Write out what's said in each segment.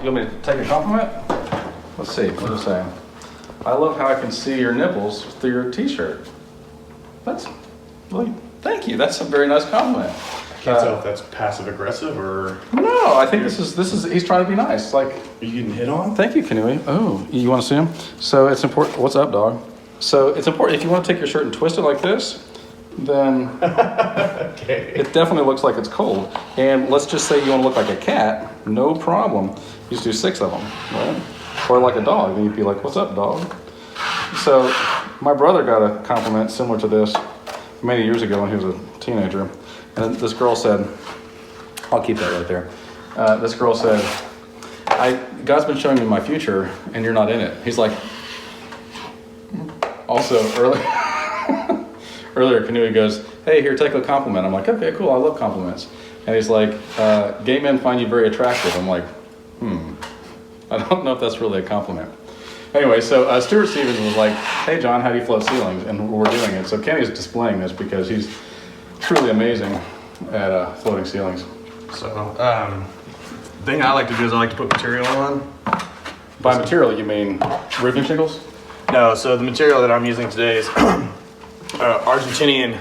You want me to take a compliment? Let's see, what does it say? I love how I can see your nipples through your t-shirt. That's really, thank you. That's a very nice compliment. I can't tell if that's passive aggressive or. No, I think this is, he's trying to be nice. Like, are you getting hit on? Thank you, Kanui. Oh, you want to see him? So it's important. What's up, dog? So it's important, if you want to take your shirt and twist it like this, then okay. It definitely looks like it's cold. And let's just say you want to look like a cat, no problem. You just do 6 of them, right? Or like a dog, and you'd be like, what's up, dog? So my brother got a compliment similar to this many years ago when he was a teenager. And this girl said, I'll keep that right there. This girl said, God's been showing me my future, and you're not in it. He's like, also earlier Kanui goes, hey, here, take a compliment. I'm like, okay, cool, I love compliments. And he's like, gay men find you very attractive. I'm like, I don't know if that's really a compliment. Anyway, so Stuart Stevens was like, hey John, how do you float ceilings? And we're doing it. So Kenny's displaying this because he's truly amazing at floating ceilings. So, the thing I like to do is I like to put material on. By material, you mean roofing shingles? No, so the material that I'm using today is Argentinian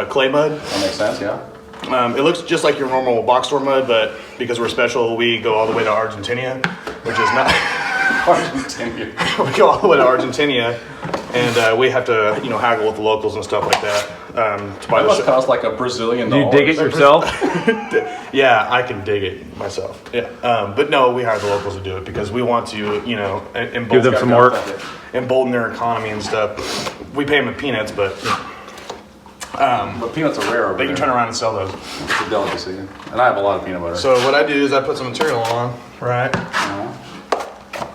clay mud. That makes sense, yeah. It looks just like your normal box store mud, but because we're special, we go all the way to Argentina, which is not... Argentina. We go all the way to Argentina, and we have to, haggle with the locals and stuff like that. To buy That must cost like $1 Brazilian. Do you dig it yourself? Yeah, I can dig it myself. Yeah, but no, we hire the locals to do it because we want to, Give them some work. embolden their economy and stuff. We pay them in peanuts, but peanuts are rare over they can there. turn around and sell those. It's a delicacy. And I have a lot of peanut butter. So what I do is I put some material on, right?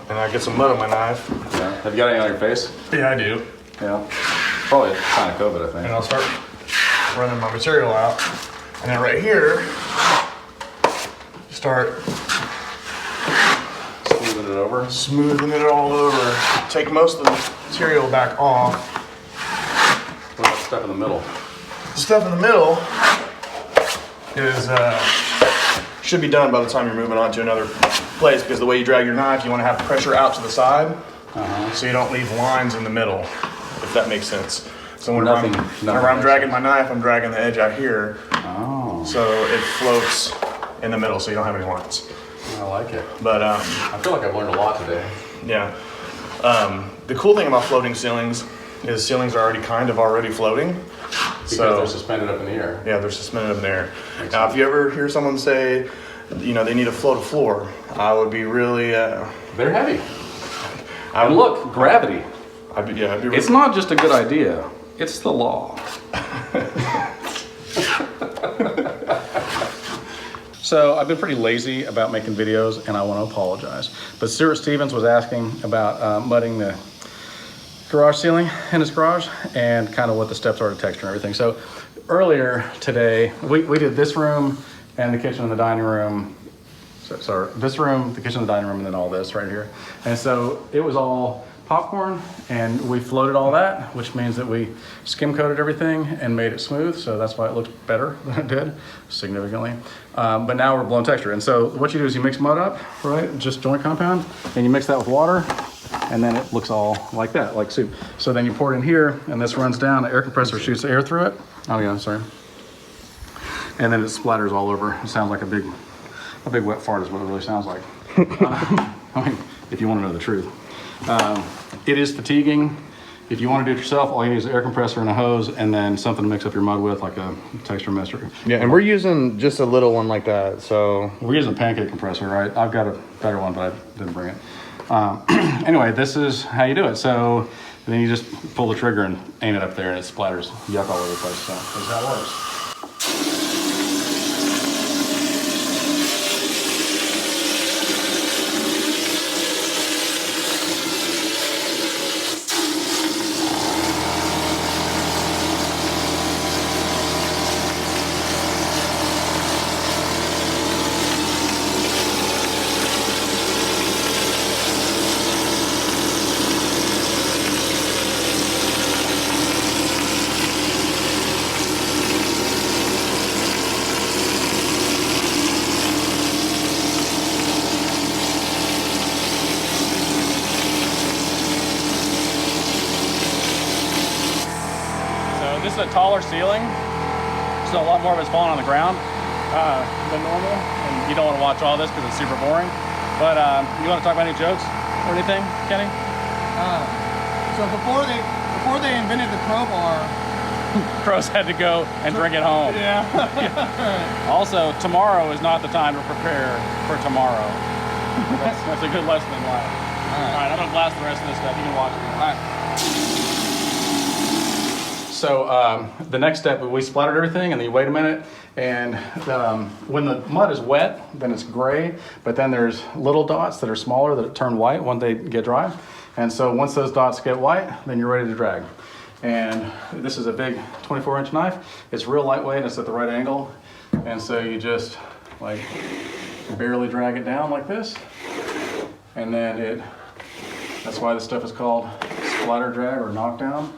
And I get some mud on my knife. Yeah. Have you got any on your face? Yeah, I do. Yeah. Probably a sign of COVID, I And think. I'll start running my material out. And then right here, start Smoothing it over. smoothing it all over. Take most of the material back off. What about stuff in the middle? The stuff in the middle is should be done by the time you're moving on to another place, because the way you drag your knife, you want to have pressure out to the side, so you don't leave lines in the middle, if that makes sense. So whenever I'm dragging my knife, I'm dragging the edge out here, so it floats in the middle, so you don't have any lines. I like it. But I feel like I've learned a lot today. yeah, the cool thing about floating ceilings is ceilings are already floating. Because they're suspended up in the air. Yeah, they're suspended up in the air. Now, if you ever hear someone say, they need to float a floor, I would be really... They're heavy. And look, gravity. I'd be really... It's not just a good idea. It's the law. So I've been pretty lazy about making videos, and I want to apologize. But Stuart Stevens was asking about mudding the garage ceiling in his garage and kind of what the steps are to texture and everything. So earlier today, we did this room and the kitchen and the dining room. So this room, the kitchen and the dining room, and then all this right here. And so it was all popcorn, and we floated all that, which means that we skim coated everything and made it smooth. So that's why it looks better than it did, significantly. But now we're blowing texture. And so what you do is you mix mud up, right? Just joint compound, and you mix that with water, and then it looks all like that, like soup. So then you pour it in here, and this runs down. The air compressor shoots air through it. Oh yeah, sorry. And then it splatters all over. It sounds like a big wet fart is what it really sounds like. I mean, if you want to know the truth. It is fatiguing. If you want to do it yourself, all you need is an air compressor and a hose, and then something to mix up your mud with, like a texture mixer. Yeah, and we're using just a little one like that, so... We're using a pancake compressor, right? I've got a better one, but I didn't bring it. Anyway, this is how you do it. So then you just pull the trigger and aim it up there, and it splatters yuck all over the place. So that's how it works. taller ceiling, so a lot more of it's falling on the ground than normal. And you don't want to watch all this because it's super boring. But you want to talk about any jokes or anything, Kenny? So before they invented the crowbar, Crows had to go and drink it home. yeah. Also, tomorrow is not the time to prepare for tomorrow. That's a good lesson in life. All right, I'm gonna blast the rest of this stuff. You can watch it. All right. So the next step, we splattered everything, and then you wait a minute. And when the mud is wet, then it's gray. But then there's little dots that are smaller that turn white when they get dry. And so once those dots get white, then you're ready to drag. And this is a big 24-inch knife. It's real lightweight, and it's at the right angle. And so you just like barely drag it down like this. And then that's why this stuff is called splatter drag or knockdown,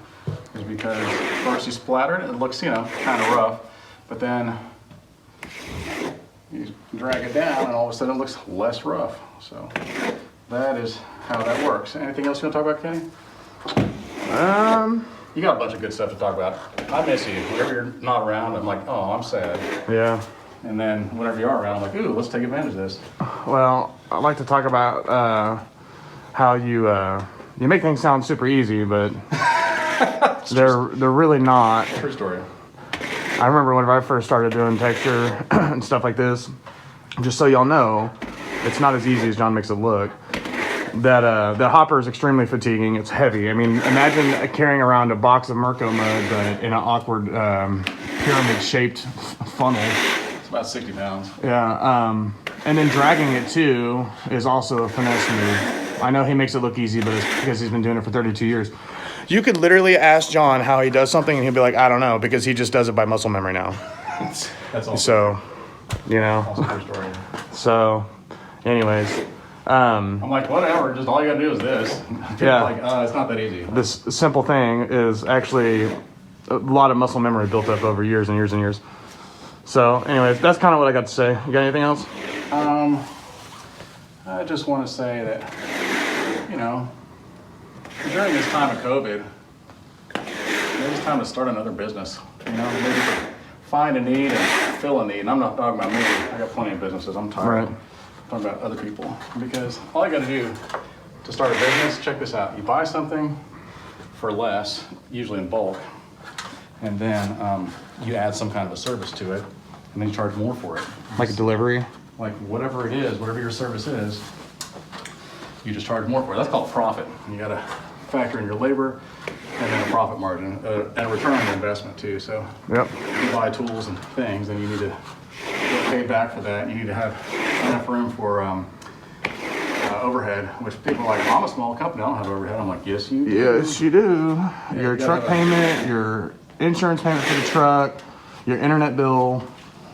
is because first you splatter it, it looks, kind of rough, but then you drag it down and all of a sudden it looks less rough. So that is how that works. Anything else you want to talk about, Kenny? You got a bunch of good stuff to talk about. I miss you. Whenever you're not around, I'm like, oh, I'm sad. Yeah. And then whenever you are around, I'm like, ooh, let's take advantage of this. Well, I'd like to talk about how you make things sound super easy, but they're really not. True story. I remember whenever I first started doing texture and stuff like this, just so y'all know, it's not as easy as John makes it look. That the hopper is extremely fatiguing. It's heavy. I mean, imagine carrying around a box of Mirko mud, but in an awkward pyramid-shaped funnel. It's about 60 pounds. Yeah, and then dragging it too is also a finesse move. I know he makes it look easy, but it's because he's been doing it for 32 years. You could literally ask John how he does something, and he'll be like, I don't know, because he just does it by muscle memory now. That's awesome. So, Awesome true story. So, anyways. I'm like, whatever, just all you gotta do is this. People Yeah. are like, it's not that easy. This simple thing is actually a lot of muscle memory built up over years and years and years. So, anyways, that's kind of what I got to say. You got anything else? I just want to say that, during this time of COVID, maybe it's time to start another business. Maybe find a need and fill a need. And I'm not talking about me. I got plenty of businesses. I'm tired. Right. I'm talking about other people. Because all you got to do to start a business, check this out. You buy something for less, usually in bulk, and then you add some kind of a service to it, and then you charge more for it. Like a delivery? Like whatever it is, whatever your service is, you just charge more for it. That's called profit. You got to factor in your labor and then a profit margin and a return on your investment too. So Yep. you buy tools and things, and you need to get paid back for that. You need to have enough room for overhead, which people are like, I'm a small company, I don't have overhead. I'm like, yes, you do. Yes, you do. Your you gotta truck have a- payment, your insurance payment for the truck, your internet bill,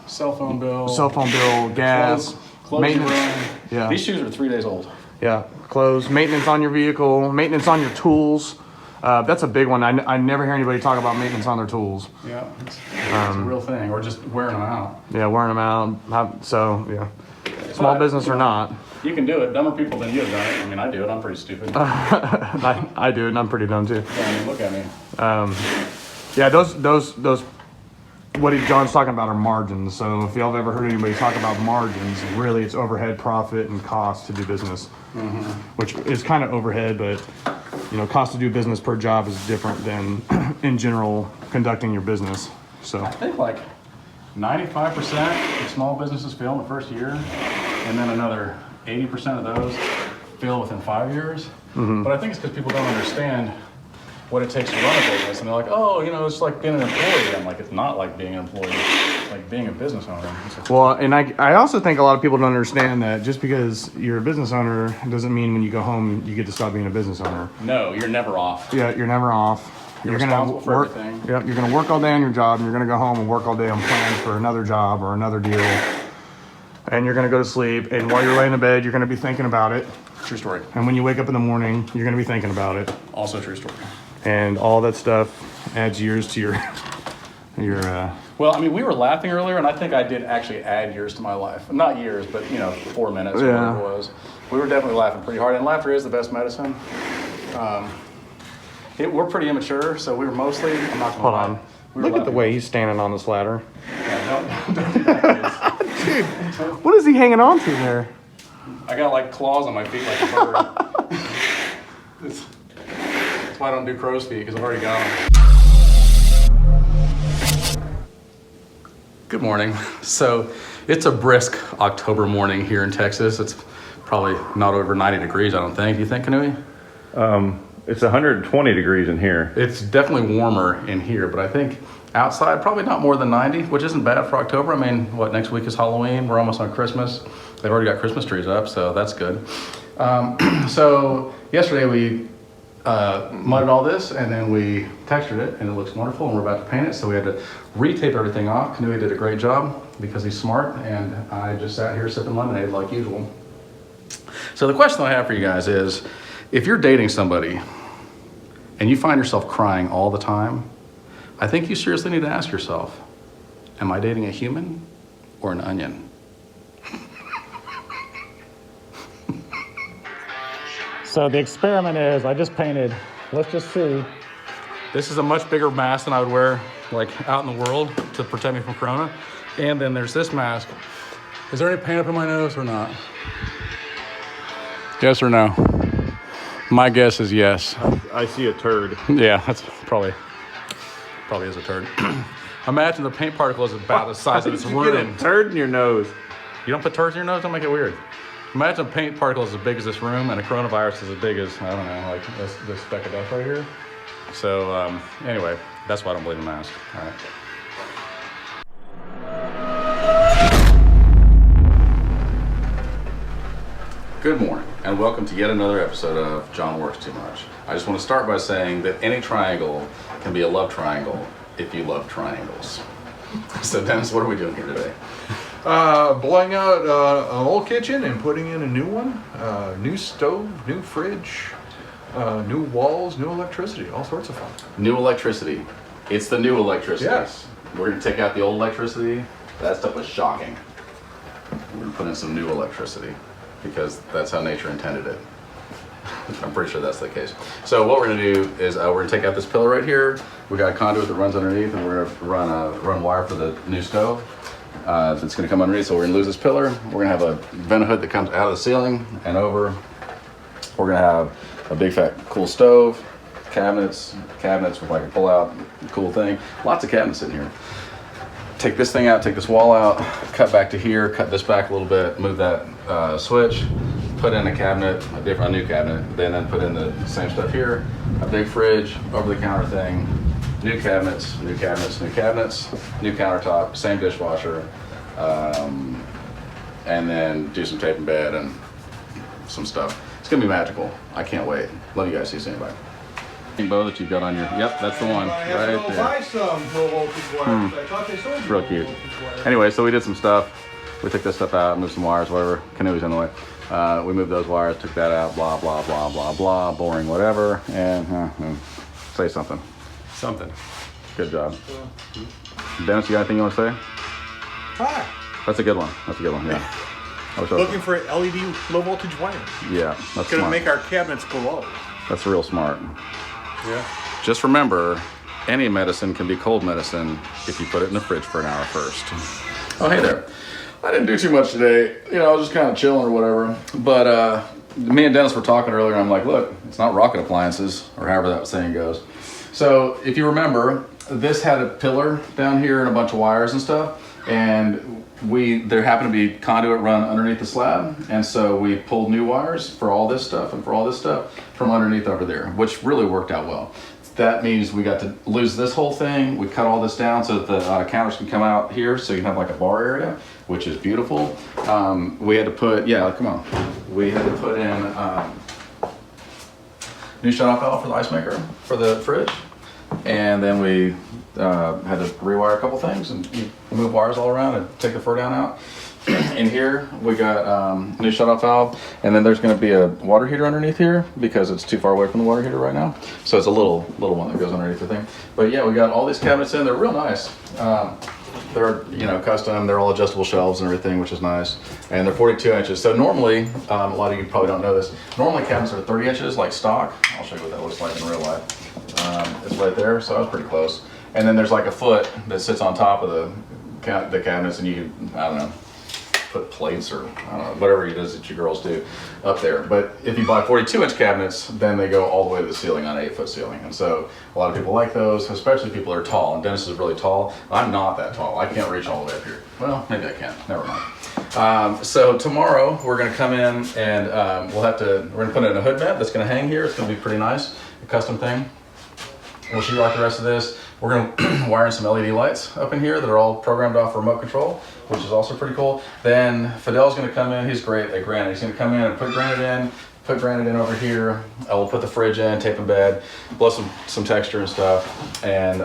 Cell phone bill, gas, clothes maintenance. you run. Yeah. These shoes are 3 days old. Yeah, clothes, maintenance on your vehicle, maintenance on your tools. That's a big one. I never hear anybody talk about maintenance on their tools. Yeah, it's a real thing, or just wearing them out. Yeah, wearing them out. So, yeah. Small But, business or not. You can do it. Dumber people than you have done it. I mean, I do it. I'm pretty stupid. I do it, and I'm pretty dumb too. Yeah, I mean, look at me. Yeah, those what John's talking about are margins. So if y'all have ever heard anybody talk about margins, really it's overhead, profit, and cost to do business, which is kind of overhead, but cost to do business per job is different than in general conducting your business. So I think like 95% of small businesses fail in the first year, and then another 80% of those fail within 5 years. But I think it's because people don't understand what it takes to run a business, and they're like, oh, it's like being an employee. I'm like, it's not like being an employee. It's like being a business owner. well, and I also think a lot of people don't understand that just because you're a business owner doesn't mean when you go home you get to stop being a business owner. No, you're never off. Yeah, you're never off. You're gonna responsible for work. everything. Yep, you're gonna work all day on your job, and you're gonna go home and work all day on plans for another job or another deal. And you're gonna go to sleep, and while you're laying in bed, you're gonna be thinking about it. True story. And when you wake up in the morning, you're gonna be thinking about it. Also true story. And all that stuff adds years to your Well, I mean, we were laughing earlier, and I think I did actually add years to my life. Not years, but 4 minutes or Yeah. whatever it was. We were definitely laughing pretty hard, and laughter is the best medicine. We're pretty immature, so we were mostly, I'm not gonna Hold lie, on. Look at the way he's standing on this ladder. Yeah, don't do that, kids. Dude, what is he hanging on to there? I got like claws on my feet like a bird. That's why I don't do crow's feet, because I've already got them. Good morning. So it's a brisk October morning here in Texas. It's probably not over 90 degrees, I don't think. Do you think, Kanui? It's 120 degrees in here. It's definitely warmer in here, but I think outside probably not more than 90, which isn't bad for October. I mean, what, next week is Halloween. We're almost on Christmas. They've already got Christmas trees up, so that's good. So yesterday we mudded all this, and then we textured it, and it looks wonderful, and we're about to paint it. So we had to retape everything off. Kanui did a great job because he's smart, and I just sat here sipping lemonade like usual. So the question I have for you guys is, if you're dating somebody and you find yourself crying all the time, I think you seriously need to ask yourself, am I dating a human or an onion? So the experiment is, I just painted, let's just see. This is a much bigger mask than I would wear like out in the world to protect me from Corona. And then there's this mask. Is there any paint up in my nose or not? Yes or no? My guess is yes. I see a turd. Yeah, that's probably is a turd. Imagine the paint particle is about the size of this You get room. a turd in your nose. You don't put turds in your nose? Don't make it weird. Imagine a paint particle is as big as this room and a coronavirus is as big as, I don't know, like this speck of dust right here. So anyway, that's why I don't believe in masks. All right. Good morning, and welcome to yet another episode of John Works Too Much. I just want to start by saying that any triangle can be a love triangle if you love triangles. So Dennis, what are we doing here today? Blowing out an old kitchen and putting in a new one. New stove, new fridge, new walls, new electricity, all sorts of fun. New electricity. It's the new electricity. Yes. We're going to take out the old electricity. That stuff was shocking. We're going to put in some new electricity because that's how nature intended it. I'm pretty sure that's the case. So what we're going to do is we're going to take out this pillar right here. We got a conduit that runs underneath, and we're going to run wire for the new stove. That's going to come underneath, so we're going to lose this pillar. We're going to have a vent hood that comes out of the ceiling and over. We're going to have a big fat cool stove, cabinets with like a pull out cool thing. Lots of cabinets in here. Take this thing out, take this wall out, cut back to here, cut this back a little bit, move that switch, put in a cabinet, a new cabinet, then put in the same stuff here, a big fridge, over the counter thing, new cabinets, new cabinets, new cabinets, new countertop, same dishwasher, and then do some tape in bed and some stuff. It's gonna be magical. I can't wait. Love you guys. See you soon. Bye. Bow that you've got on your, yep, that's the one right there. Buy some low voltage wires. I thought they sold you Real low cute. voltage wires. Anyway, so we did some stuff. We took this stuff out, moved some wires, whatever. Canoe's in the way. We moved those wires, took that out, blah, blah, blah, blah, blah, boring, whatever. And say something. Something. Good job. Dennis, you got anything you want to say? Hi. That's a good one. That's a good one, yeah. I wish I was- Looking for LED low voltage wires. Yeah, that's Gonna smart. make our cabinets glow. That's real smart. Yeah. Just remember, any medicine can be cold medicine if you put it in the fridge for an hour first. Oh, hey there. I didn't do too much today. You know, I was just kind of chilling or whatever. But me and Dennis were talking earlier, and I'm like, look, it's not rocket appliances, or however that saying goes. So if you remember, this had a pillar down here and a bunch of wires and stuff. And there happened to be conduit run underneath the slab. And so we pulled new wires for all this stuff and for all this stuff from underneath over there, which really worked out well. That means we got to lose this whole thing. We cut all this down so that the counters can come out here, so you can have like a bar area, which is beautiful. We had to put, we had to put in new shut-off valve for the ice maker for the fridge. And then we had to rewire a couple things and move wires all around and take the fur down out. In here, we got new shut-off valve, and then there's going to be a water heater underneath here because it's too far away from the water heater right now. So it's a little one that goes underneath the thing. But yeah, we got all these cabinets in. They're real nice. They're custom. They're all adjustable shelves and everything, which is nice. And they're 42 inches. So normally, a lot of you probably don't know this. Normally cabinets are 30 inches, like stock. I'll show you what that looks like in real life. It's right there, so I was pretty close. and then there's like a foot that sits on top of the cabinets, and you, I don't know, put plates or I don't know, whatever it is that you girls do up there. But if you buy 42-inch cabinets, then they go all the way to the ceiling on an 8-foot ceiling. And so a lot of people like those, especially people that are tall. And Dennis is really tall. I'm not that tall. I can't reach all the way up here. Well, maybe I can. Never mind. So tomorrow we're going to come in and we're going to put in a hood vent that's going to hang here. It's going to be pretty nice, a custom thing. We'll sheetrock the rest of this. We're going to wire in some LED lights up in here that are all programmed off remote control, which is also pretty cool. Then Fidel's going to come in. He's great at granite. He's going to come in and put granite in over here. We'll put the fridge in, tape in bed, blow some texture and stuff. And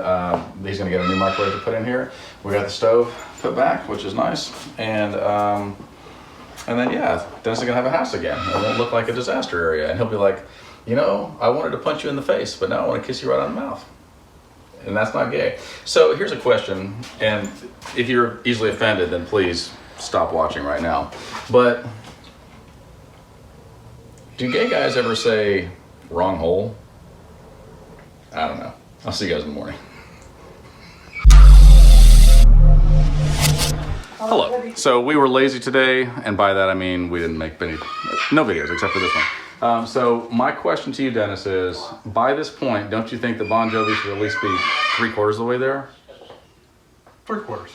he's going to get a new microwave to put in here. We got the stove put back, which is nice. And then, yeah, Dennis is going to have a house again. It won't look like a disaster area. And he'll be like, you know, I wanted to punch you in the face, but now I want to kiss you right on the mouth. And that's not gay. So here's a question, and if you're easily offended, then please stop watching right now. But do gay guys ever say wrong hole? I don't know. I'll see you guys in the morning. Hello. So we were lazy today, and by that I mean we didn't make no videos except for this one. So my question to you, Dennis, is by this point, don't you think that Bon Jovi should at least be 3/4 of the way there? 3/4.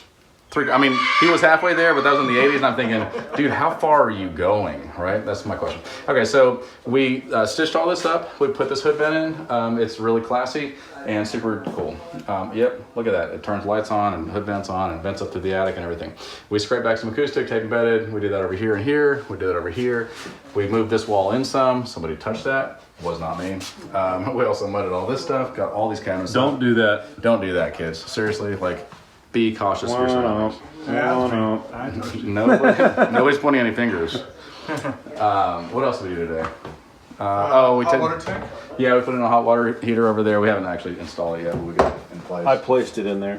I mean, he was halfway there, but that was in the 80s, and I'm thinking, dude, how far are you going, right? That's my question. Okay, so we stitched all this up. We put this hood vent in. It's really classy and super cool. Yep, look at that. It turns lights on and hood vents on and vents up through the attic and everything. We scraped back some acoustic, tape embedded. We did that over here and here. We did that over here. We moved this wall in some. Somebody touched that. Was not me. We also mudded all this stuff, got all these cabinets. Don't do that. Don't do that, kids. Seriously, like, be cautious of your surroundings. Nobody's pointing any fingers. What else did we do today? We Hot water tank? Yeah, we put in a hot water heater over there. We haven't actually installed it yet, but we got it in place. I placed it in there.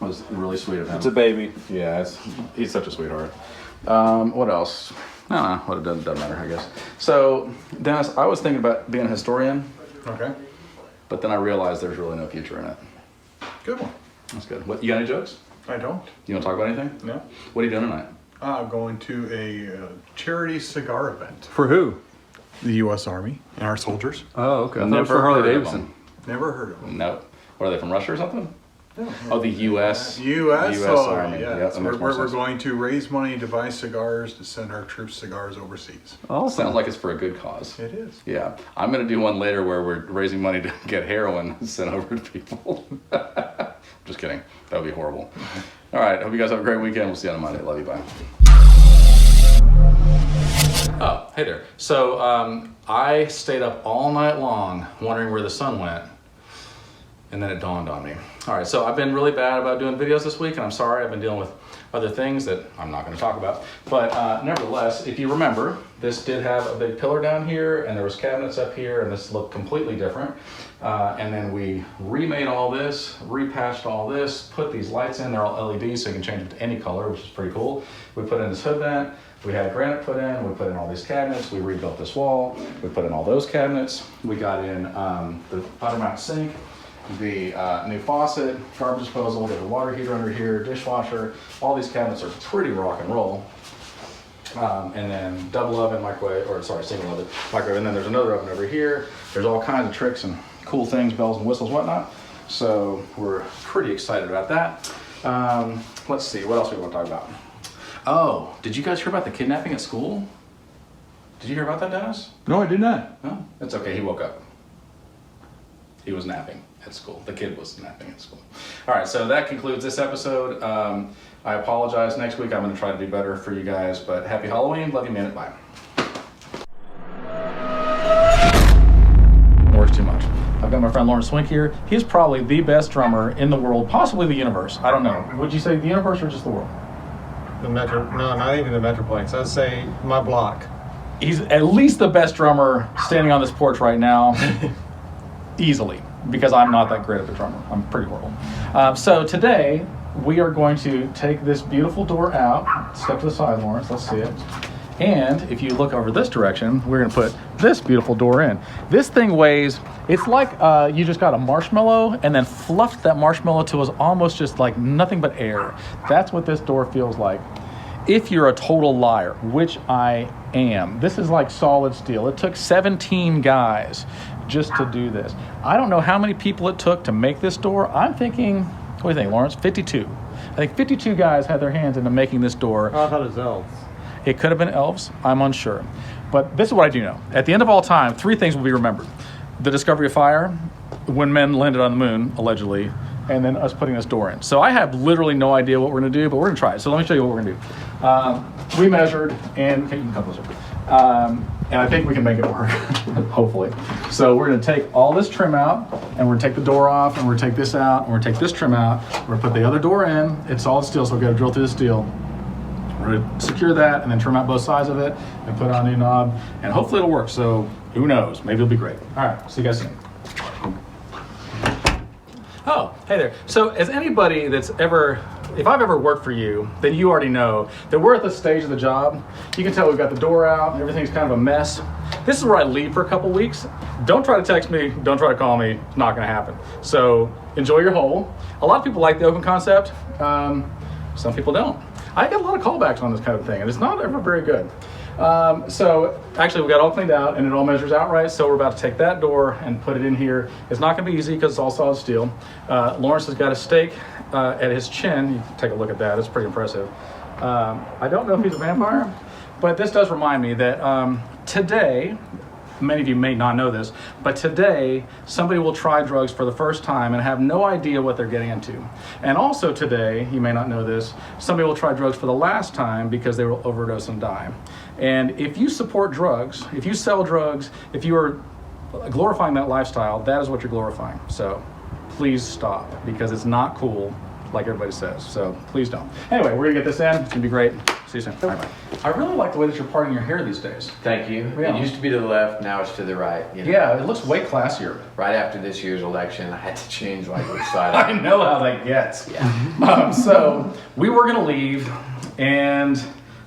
It was really sweet of him. It's a baby. Yeah, he's such a sweetheart. What else? I don't know. What it doesn't matter, I guess. So, Dennis, I was thinking about being a historian, Okay. but then I realized there's really no future in it. Good one. That's good. What, you got any jokes? I don't. You want to talk about anything? No. What are you doing tonight? I'm going to a charity cigar event. For who? The U.S. Army and our soldiers. Oh, okay. I thought it was Never for Harley heard of Davidson. them. Never heard of them. No. What are they, from Russia or something? Oh, the U.S. U.S. Army. Yeah, that makes more we're sense. going to raise money to buy cigars to send our troops cigars overseas. Awesome. Sounds like it's for a good cause. It is. Yeah. I'm going to do one later where we're raising money to get heroin sent over to people. Just kidding. That would be horrible. All right. Hope you guys have a great weekend. We'll see you on Monday. Love you. Bye. Oh, hey there. So I stayed up all night long wondering where the sun went. And then it dawned on me. All right, so I've been really bad about doing videos this week, and I'm sorry. I've been dealing with other things that I'm not going to talk about. But nevertheless, if you remember, this did have a big pillar down here, and there was cabinets up here, and this looked completely different. And then we remade all this, repatched all this, put these lights in. They're all LEDs, so you can change them to any color, which is pretty cool. We put in this hood vent. We had granite put in. We put in all these cabinets. We rebuilt this wall. We put in all those cabinets. We got in the butter mount sink, the new faucet, garbage disposal, there's a water heater under here, dishwasher. All these cabinets are pretty rock and roll. And then double oven, microwave, or sorry, single oven, microwave. And then there's another oven over here. There's all kinds of tricks and cool things, bells and whistles, whatnot. So we're pretty excited about that. Let's see, what else we want to talk about? Oh, did you guys hear about the kidnapping at school? Did you hear about that, Dennis? No, I did not. No, it's okay. He woke up. He was napping at school. The kid was napping at school. All right, so that concludes this episode. I apologize. Next week I'm going to try to do better for you guys, but happy Halloween. Love you, man. Bye. Works too much. I've got my friend Lawrence Swink here. He's probably the best drummer in the world, possibly the universe. I don't know. Would you say the universe or just the world? The Metro, no, not even the Metroplex. I'd say my block. He's at least the best drummer standing on this porch right now. Easily, because I'm not that great of a drummer. I'm pretty horrible. So today, we are going to take this beautiful door out. Step to the side, Lawrence. Let's see it. And if you look over this direction, we're gonna put this beautiful door in. This thing weighs, it's like you just got a marshmallow and then fluffed that marshmallow till it was almost just like nothing but air. That's what this door feels like. If you're a total liar, which I am, this is like solid steel. It took 17 guys just to do this. I don't know how many people it took to make this door. I'm thinking, what do you think, Lawrence? 52. I think 52 guys had their hands into making this door. Oh, I thought it was elves. It could have been elves, I'm unsure. But this is what I do know. At the end of all time, 3 things will be remembered. The discovery of fire, when men landed on the moon, allegedly, and then us putting this door in. So I have literally no idea what we're gonna do, but we're gonna try it. So let me show you what we're gonna do. We measured, and okay, you can come closer. And I think we can make it work, hopefully. So we're gonna take all this trim out, and we're gonna take the door off, and we're gonna take this out, and we're gonna take this trim out. We're gonna put the other door in. It's solid steel, so we've gotta drill through the steel. We're gonna secure that, and then trim out both sides of it, and put on a new knob, and hopefully it'll work. So who knows? Maybe it'll be great. All right, see you guys soon. Oh, hey there. So as anybody that's ever, if I've ever worked for you, then you already know that we're at this stage of the job. You can tell we've got the door out, everything's kind of a mess. This is where I leave for a couple weeks. Don't try to text me, don't try to call me, it's not gonna happen. So enjoy your hole. A lot of people like the open concept, some people don't. I get a lot of callbacks on this kind of thing, and it's not ever very good. So actually we got it all cleaned out and it all measures out right. So we're about to take that door and put it in here. It's not gonna be easy because it's all solid steel. Lawrence has got a stake at his chin. You can take a look at that, it's pretty impressive. I don't know if he's a vampire, but this does remind me that today, many of you may not know this, but today somebody will try drugs for the first time and have no idea what they're getting into. And also today, you may not know this, somebody will try drugs for the last time because they will overdose and die. And if you support drugs, if you sell drugs, if you are glorifying that lifestyle, that is what you're glorifying. So please stop, because it's not cool like everybody says. So please don't. Anyway, we're gonna get this in, it's gonna be great. See you soon. Bye-bye. I really like the way that you're parting your hair these days. Thank you. Yeah. It used to be to the left, now it's to the right. You know? Yeah, it looks way classier. Right after this year's election, I had to change like which side. I know how that gets. Yeah. So we were gonna leave, and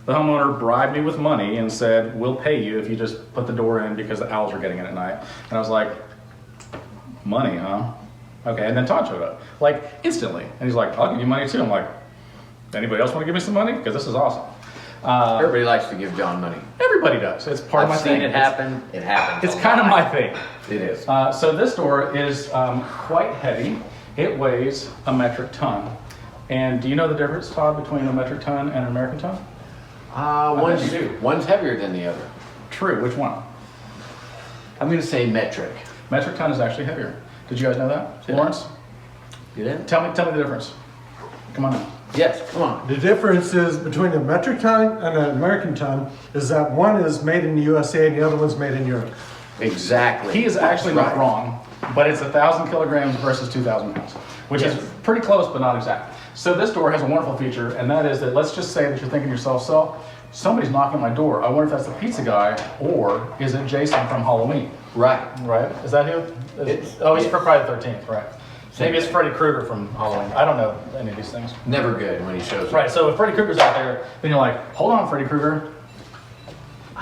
the homeowner bribed me with money and said, we'll pay you if you just put the door in because the owls are getting in at night. And I was like, money, huh? Okay, and then Todd showed up, like instantly. And he's like, I'll give you money too. I'm like, anybody else wanna give me some money? Because this is awesome. Everybody likes to give John money. Everybody does. It's part of my I've thing. seen it happen. It happens. It's kind of my thing. It is. So this door is quite heavy. It weighs a metric ton. And do you know the difference, Todd, between a metric ton and an American ton? One's, bet you do. one's heavier than the other. True. Which one? I'm going to say metric. Metric ton is actually heavier. Did you guys know that? Did I? Lawrence, You didn't? tell me the difference. Come on now. Yes, come on. The difference is between a metric ton and an American ton is that one is made in the USA and the other one's made in Europe. Exactly. He is actually That's not right. wrong, but it's 1,000 kilograms versus 2,000 pounds, which is pretty close, but not exact. So this door has a wonderful feature, and that is that let's just say that you're thinking to yourself, so somebody's knocking on my door. I wonder if that's the pizza guy, or is it Jason from Halloween? Right. Right? Is that who? It's- Oh, he's yeah. for Friday the 13th, right? Same Maybe it's thing. Freddy Krueger from Halloween. I don't know any of these things. Never good when he shows up. Right, so if Freddy Krueger's out there, then you're like, hold on, Freddy Krueger.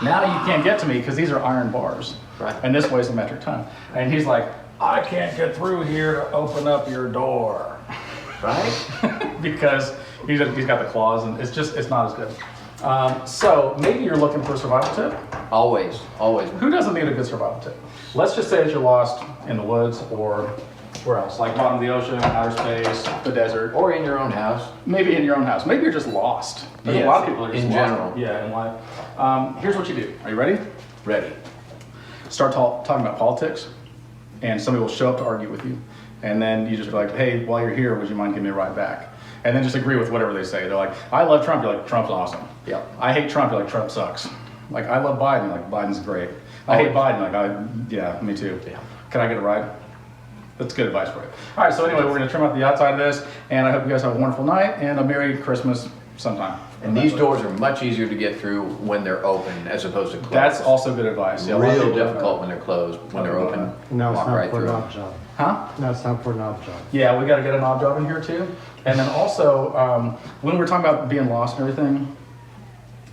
Now you can't get to me because these are iron bars. Right. And this weighs a metric ton. And he's like, I can't get through here to open up your door. Right? Because he's got the claws, and it's not as good. So maybe you're looking for a survival tip. Always, always. Who doesn't need a good survival tip? Let's just say that you're lost in the woods, or where else? Like bottom of the ocean, outer space, the desert, or Or in your own house. maybe in your own house. Maybe you're just lost. There's a Yes, lot of people that are just in lost. general. Yeah, in life. Here's what you do. Are you ready? Ready. Start talking about politics, and somebody will show up to argue with you. And then you just be like, hey, while you're here, would you mind giving me a ride back? And then just agree with whatever they say. They're like, I love Trump. You're like, Trump's awesome. Yeah. I hate Trump. You're like, Trump sucks. Like, I love Biden. You're like, Biden's great. I hate Biden. Like, yeah, me too. Yeah. Can I get a ride? That's good advice for you. All right, so anyway, we're going to trim out the outside of this, and I hope you guys have a wonderful night and a Merry Christmas sometime. And these doors are much easier to get through when they're open as opposed to closed. That's also good advice. Yeah, a lot of real people don't know. difficult when they're closed. When they're Okay. open, Now it's walk time right for a through them. knob job. Huh? Now it's time for a knob job. Yeah, we got to get a knob job in here too. And then also, when we're talking about being lost and everything,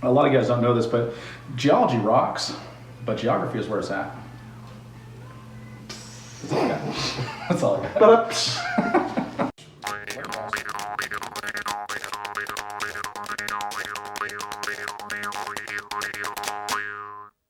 a lot of you guys don't know this, but geology rocks, but geography is where it's at. That's all I got. That's all I got.